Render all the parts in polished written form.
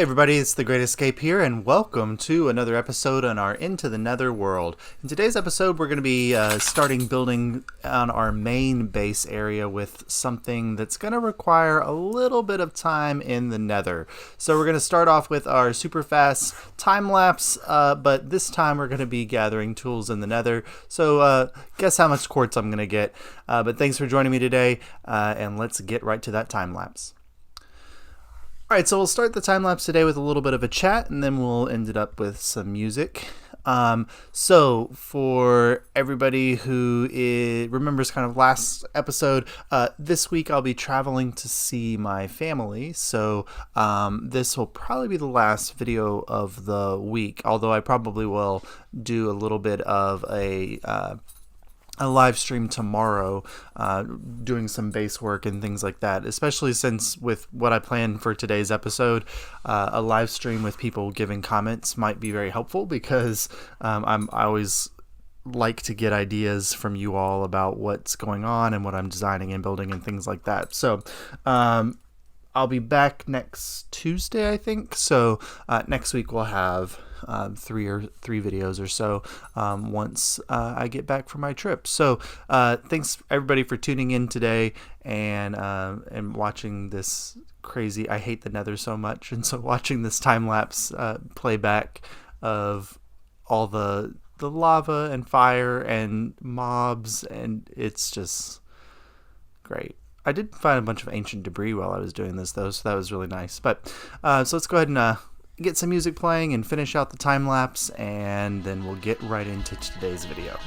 Hey everybody, it's The Great Escape here, and welcome to another episode on our Into the Nether world. In today's episode, we're going to be starting building on our main base area with something that's going to require a little bit of time in the Nether. So we're going to start off with our super fast time lapse, but this time we're going to be gathering tools in the Nether. So guess how much quartz I'm going to get. But thanks for joining me today, and let's get right to that time lapse. Alright, so we'll start the time-lapse today with a little bit of a chat, and then we'll end it up with some music. So, for everybody who remembers kind of last episode, this week I'll be traveling to see my family, so this will probably be the last video of the week, although I probably will do a little bit of a live stream tomorrow doing some base work and things like that, especially since with what I planned for today's episode, a live stream with people giving comments might be very helpful because I always like to get ideas from you all about what's going on and what I'm designing and building and things like that. So I'll be back next Tuesday, I think. So next week we'll have three videos or so once I get back from my trip. So thanks everybody for tuning in today and watching this crazy. I hate the Nether so much, and so watching this time lapse playback of all the lava and fire and mobs, and it's just great. I did find a bunch of ancient debris while I was doing this, though, so that was really nice. But so let's go ahead and get some music playing and finish out the time lapse, and then we'll get right into today's video.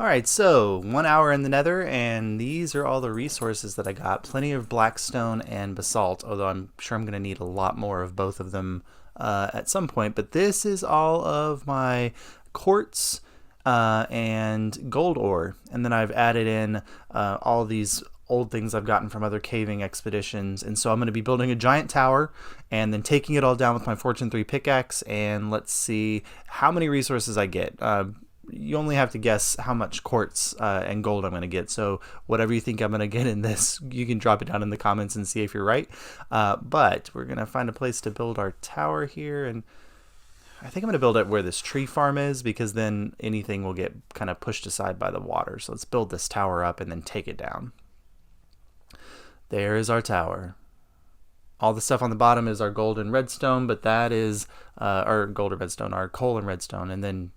Alright, so 1 hour in the Nether, and these are all the resources that I got. Plenty of blackstone and basalt, although I'm sure I'm going to need a lot more of both of them at some point. But this is all of my quartz and gold ore. And then I've added in all these old things I've gotten from other caving expeditions. And so I'm going to be building a giant tower and then taking it all down with my Fortune 3 pickaxe. And let's see how many resources I get. You only have to guess how much quartz and gold I'm going to get. So whatever you think I'm going to get in this, you can drop it down in the comments and see if you're right. But we're going to find a place to build our tower here. And I think I'm going to build it where this tree farm is, because then anything will get kind of pushed aside by the water. So let's build this tower up and then take it down. There is our tower. All the stuff on the bottom is our gold and redstone, but that is our gold and redstone, our coal and redstone, and then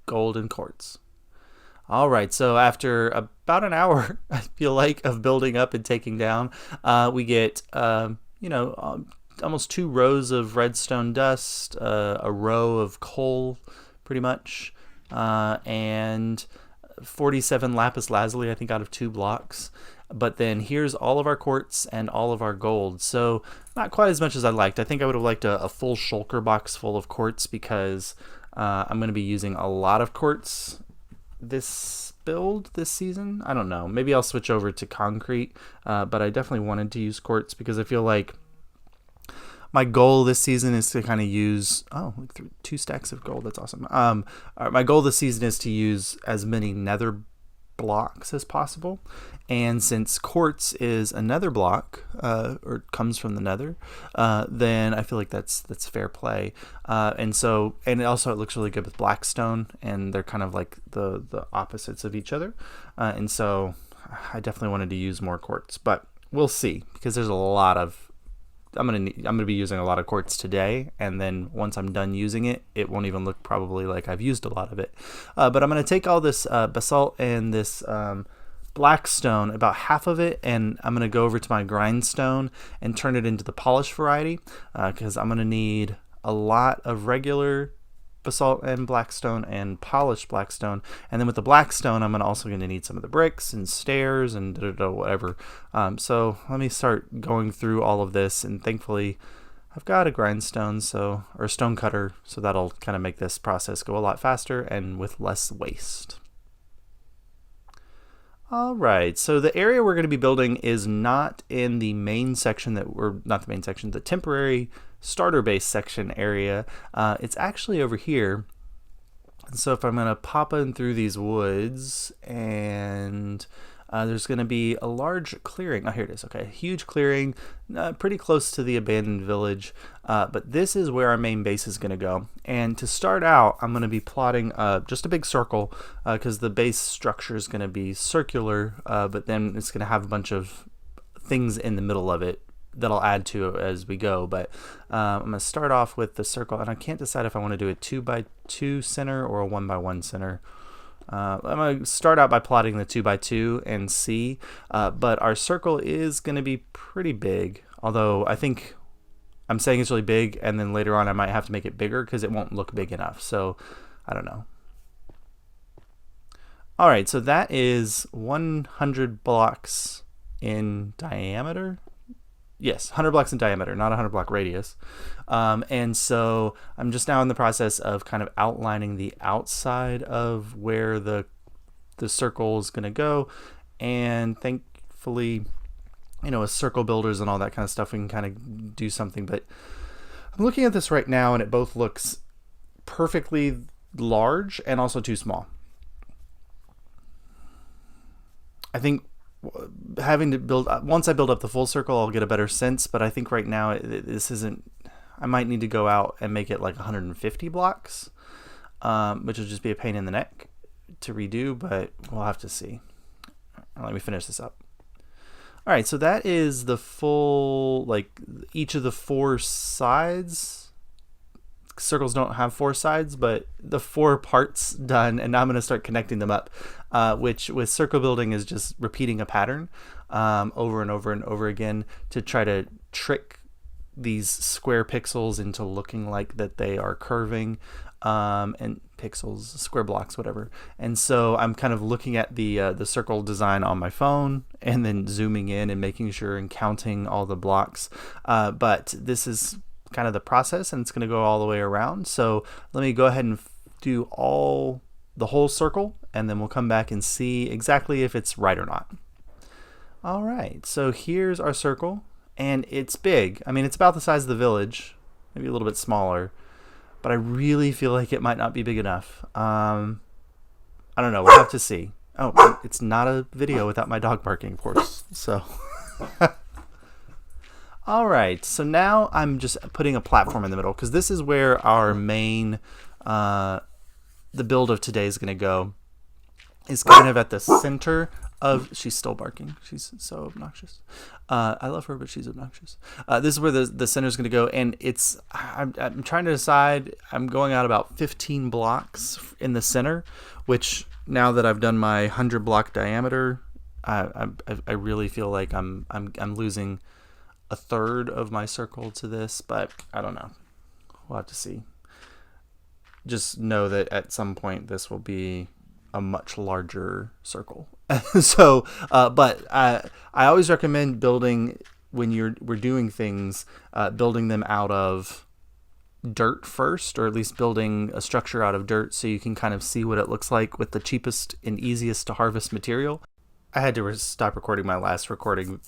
gold and quartz. All right, so after about an hour, I feel like, of building up and taking down, we get almost 2 rows of redstone dust, a row of coal, pretty much, and 47 lapis lazuli, I think, out of 2 blocks. But then here's all of our quartz and all of our gold. So not quite as much as I liked. I think I would have liked a full shulker box full of quartz, because I'm going to be using a lot of quartz this build this season. I don't know. Maybe I'll switch over to concrete, but I definitely wanted to use quartz because I feel like my goal this season is to kind of use 2 stacks of gold. That's awesome. My goal this season is to use as many nether blocks as possible, and since quartz is a nether block or comes from the nether, then I feel like that's fair play, and also it looks really good with blackstone, and they're kind of like the opposites of each other, and so I definitely wanted to use more quartz, but we'll see, because there's a lot of I'm gonna be using a lot of quartz today, and then once I'm done using it, it won't even look probably like I've used a lot of it. But I'm gonna take all this basalt and this black stone, about half of it, and I'm gonna go over to my grindstone and turn it into the polished variety, because I'm gonna need a lot of regular basalt and blackstone and polished blackstone, and then with the blackstone I'm also going to need some of the bricks and stairs and whatever. So let me start going through all of this, and thankfully I've got a grindstone or stone cutter, so that'll kind of make this process go a lot faster and with less waste. Alright, so the area we're going to be building is not in the main section the temporary starter base section area. It's actually over here. And so if I'm going to pop in through these woods, and there's going to be a large clearing. Oh, here it is. Okay, a huge clearing, pretty close to the abandoned village. But this is where our main base is going to go. And to start out, I'm going to be plotting just a big circle, because the base structure is going to be circular, but then it's going to have a bunch of things in the middle of it that I'll add to as we go. But I'm going to start off with the circle, and I can't decide if I want to do a 2x2 center or a 1x1 center. I'm going to start out by plotting the 2x2 and see, but our circle is going to be pretty big, although I think I'm saying it's really big, and then later on I might have to make it bigger because it won't look big enough, so I don't know. Alright, so that is 100 blocks in diameter. Yes, 100 blocks in diameter, not 100 block radius. And so I'm just now in the process of kind of outlining the outside of where the circle is going to go. And thankfully, as circle builders and all that kind of stuff, we can kind of do something. But I'm looking at this right now, and it both looks perfectly large and also too small. I think having to build, once I build up the full circle, I'll get a better sense, but I think right now this isn't, I might need to go out and make it like 150 blocks, which will just be a pain in the neck to redo, but we'll have to see. Let me finish this up. Alright, so that is the full, like, each of the 4 sides. Circles don't have 4 sides, but the 4 parts done, and now I'm going to start connecting them up, which with circle building is just repeating a pattern over and over and over again to try to trick these square pixels into looking like that they are curving, and pixels, square blocks, whatever. And so I'm kind of looking at the circle design on my phone and then zooming in and making sure and counting all the blocks, but this is kind of the process, and it's going to go all the way around. So let me go ahead and do the whole circle, and then we'll come back and see exactly if it's right or not. All right, so here's our circle, and it's big. I mean, it's about the size of the village, maybe a little bit smaller, but I really feel like it might not be big enough. I don't know, we'll have to see. Oh, it's not a video without my dog barking, of course, so Alright, so now I'm just putting a platform in the middle, because this is where our main, the build of today is going to go. Is kind of at the center of, she's still barking, she's so obnoxious. I love her, but she's obnoxious. This is where the center is going to go, and I'm trying to decide, I'm going out about 15 blocks in the center, which now that I've done my 100 block diameter, I really feel like I'm losing a third of my circle to this, but I don't know. We'll have to see. Just know that at some point this will be a much larger circle. So, but I always recommend building, when we're doing things, building them out of dirt first, or at least building a structure out of dirt so you can kind of see what it looks like with the cheapest and easiest to harvest material. I had to stop recording my last recording,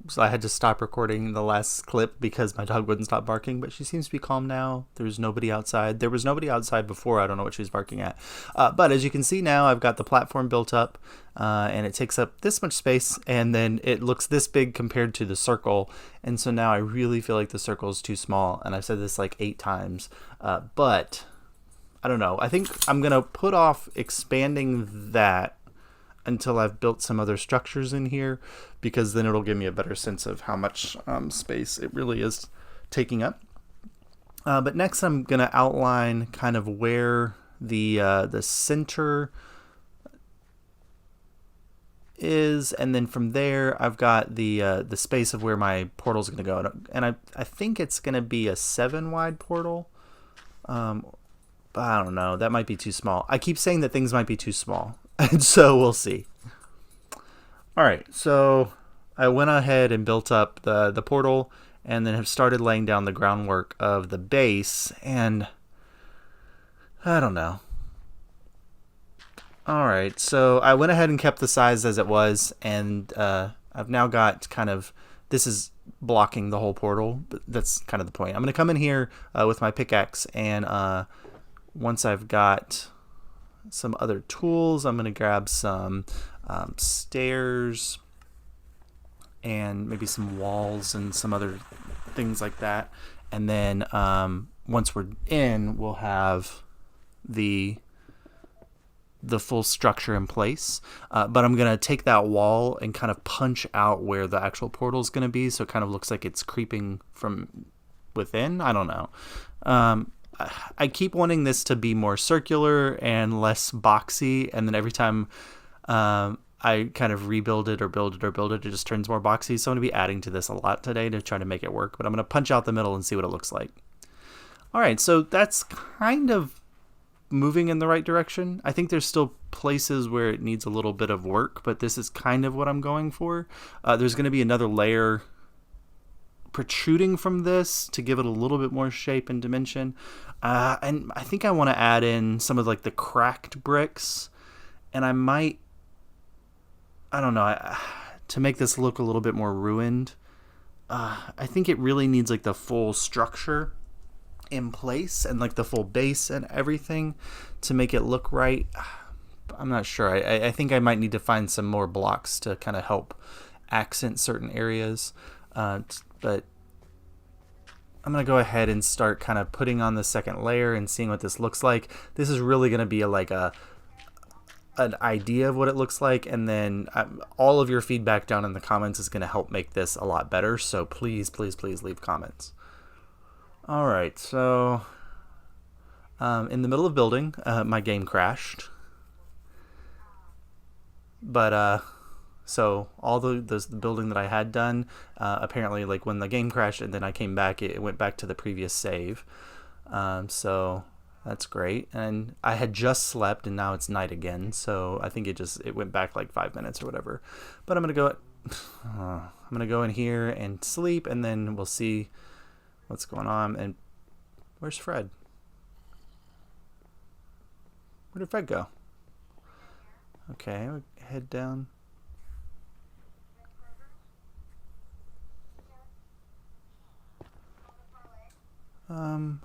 so I had to stop recording the last clip because my dog wouldn't stop barking, but she seems to be calm now. There's nobody outside. There was nobody outside before. I don't know what she was barking at. But as you can see now, I've got the platform built up, and it takes up this much space, and then it looks this big compared to the circle. And so now I really feel like the circle is too small, and I've said this like 8 times. But I don't know. I think I'm going to put off expanding that until I've built some other structures in here, because then it'll give me a better sense of how much space it really is taking up. But next I'm going to outline kind of where the center is, and then from there I've got the space of where my portal is going to go, and I think it's going to be a 7 wide portal. But I don't know, that might be too small. I keep saying that things might be too small, and so we'll see. Alright, so I went ahead and built up the portal, and then have started laying down the groundwork of the base, and I don't know. Alright, so I went ahead and kept the size as it was, and I've now got kind of, this is blocking the whole portal, but that's kind of the point. I'm going to come in here with my pickaxe, and once I've got some other tools, I'm going to grab some stairs and maybe some walls and some other things like that. And then once we're in, we'll have the full structure in place. But I'm going to take that wall and kind of punch out where the actual portal is going to be, so it kind of looks like it's creeping from within. I don't know. I keep wanting this to be more circular and less boxy, and then every time I kind of rebuild it or build it, it just turns more boxy. So I'm going to be adding to this a lot today to try to make it work, but I'm going to punch out the middle and see what it looks like. Alright, so that's kind of moving in the right direction. I think there's still places where it needs a little bit of work, but this is kind of what I'm going for. There's going to be another layer protruding from this to give it a little bit more shape and dimension, and I think I want to add in some of like the cracked bricks, and I don't know, to make this look a little bit more ruined. I think it really needs like the full structure in place and like the full base and everything to make it look right. I'm not sure. I think I might need to find some more blocks to kind of help accent certain areas. But I'm going to go ahead and start kind of putting on the second layer and seeing what this looks like. This is really going to be an idea of what it looks like, and then all of your feedback down in the comments is going to help make this a lot better, so please leave comments. Alright, so in the middle of building, my game crashed, but so all the building that I had done, apparently, like when the game crashed and then I came back, it went back to the previous save. So that's great. And I had just slept and now it's night again, so I think it went back like 5 minutes or whatever. But I'm gonna go in here and sleep, and then we'll see what's going on. And where's Fred? Where did Fred go? Okay, we'll head down.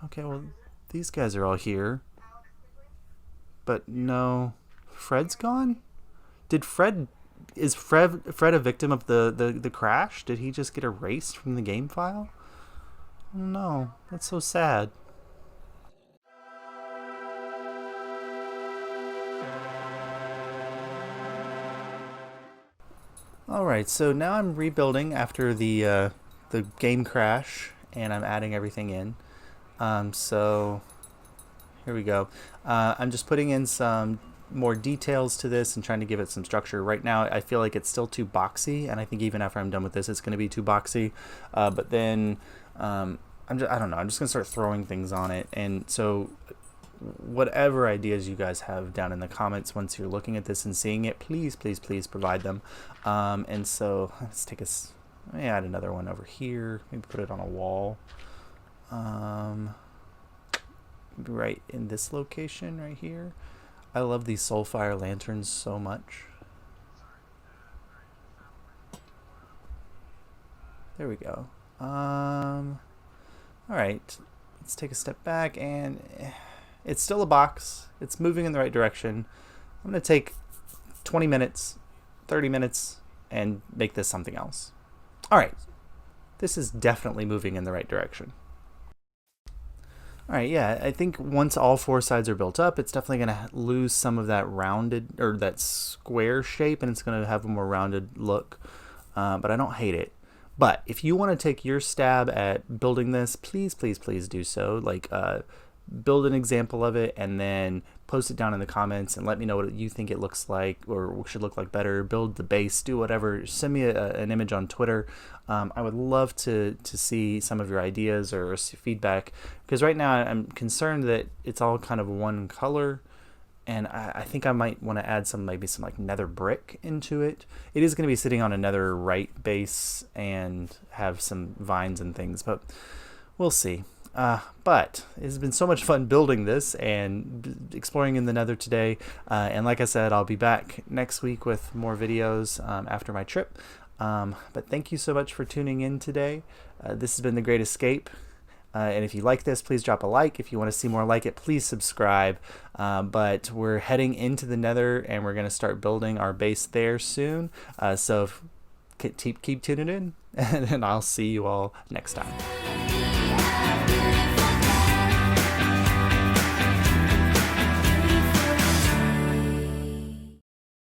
Okay, well, these guys are all here. But no, Fred's gone? Is Fred a victim of the crash? Did he just get erased from the game file? Oh no, that's so sad. Alright, so now I'm rebuilding after the game crash, and I'm adding everything in. So here we go. I'm just putting in some more details to this and trying to give it some structure. Right now I feel like it's still too boxy, and I think even after I'm done with this it's going to be too boxy. But then I don't know, I'm just going to start throwing things on it. And so whatever ideas you guys have down in the comments once you're looking at this and seeing it, please provide them. And so let's let me add another one over here, maybe put it on a wall, right in this location right here. I love these soulfire lanterns so much. There we go. Alright, let's take a step back, and it's still a box. It's moving in the right direction. I'm going to take 20 minutes, 30 minutes, and make this something else. Alright, this is definitely moving in the right direction. All right, yeah, I think once all four sides are built up, it's definitely going to lose some of that rounded or that square shape, and it's going to have a more rounded look. But I don't hate it. But if you want to take your stab at building this, please, please, please do so. Like, build an example of it and then post it down in the comments and let me know what you think it looks like or should look like better. Build the base, do whatever. Send me an image on Twitter. I would love to see some of your ideas or feedback, because right now I'm concerned that it's all kind of one color, and I think I might want to add maybe some like nether brick into it. It is going to be sitting on a netherite base and have some vines and things, but we'll see. But it's been so much fun building this and exploring in the nether today. And like I said, I'll be back next week with more videos after my trip. But thank you so much for tuning in today. This has been The Great Escape. And if you like this, please drop a like. If you want to see more like it, please subscribe. But we're heading into the nether and we're going to start building our base there soon. So keep tuning in, and I'll see you all next time.